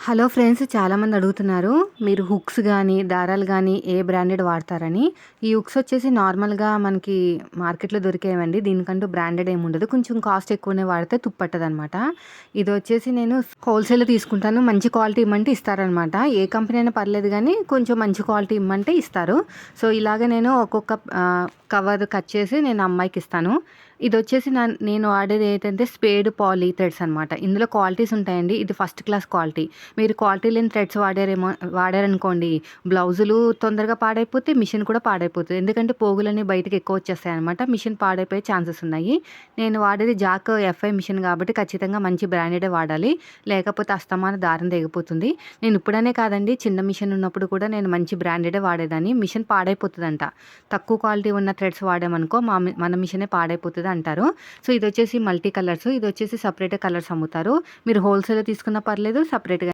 Hello friends, చాలామంది అడుగుతున్నారు మీరు హుక్స్ గానీ, దారాలు గానీ ఏ బ్రాండెడ్ వాడతారని. ఈ హుక్స్ వచ్చేసి నార్మల్‌గా మనకి మార్కెట్‌లో దొరికేవండి. దీనికంటూ బ్రాండెడ్ ఏమి ఉండదు. కొంచెం కాస్ట్ ఎక్కువనే వాడితే తుప్పట్టదనమాట. ఇదొచ్చేసి నేను హోల్‌సేల్‌లో తీసుకుంటాను. మంచి క్వాలిటీ ఇమ్మంటే ఇస్తారనమాట. ఏ కంపెనీ అయినా పర్లేదు గానీ, కొంచెం మంచి క్వాలిటీ ఇమ్మంటే ఇస్తారు. సో, ఇలాగ నేను ఒక్కొక్క కవర్ కట్ చేసి నేను అమ్మాయికిస్తాను. ఇదొచ్చేసి నేను వాడేది ఏంటంటే స్పేడ్ పాలీ థ్రెడ్స్ అనమాట. ఇందులో క్వాలిటీస్ ఉంటాయండి. ఇది ఫస్ట్ క్లాస్ క్వాలిటీ. మీరు క్వాలిటీ లేని థ్రెడ్స్ వాడారనుకోండి, బ్లౌజులు తొందరగా పాడైపోతే, మిషన్ కూడా పాడైపోతది. ఎందుకంటే పోగులన్నీ బయటకి ఎక్కువ వచ్చేస్తాయన్నమాట. మిషన్ పాడైపోయే ఛాన్సెస్ ఉన్నాయి. నేను వాడేది జాక్ ఎఫ్ఐ మిషన్ కాబట్టి ఖచ్చితంగా మంచి బ్రాండెడే వాడాలి. లేకపోతే అస్తమాన దారం తెగిపోతుంది. నేను ఇప్పుడనే కాదండి, చిన్న మిషన్ ఉన్నప్పుడు కూడా నేను మంచి బ్రాండెడే వాడేదాన్ని. మిషన్ పాడైపోతదంట. తక్కువ క్వాలిటీ ఉన్న థ్రెడ్స్ వాడామనుకో మన మిషనే పాడైపోతది అంటారు. సో, ఇదొచ్చేసి మల్టీ కలర్స్. ఇదొచ్చేసి సెపరేట్ కలర్స్ అమ్ముతారు. మీరు హోల్‌సేల్‌లో తీసుకున్నా పర్లేదు, సెపరేట్‌గా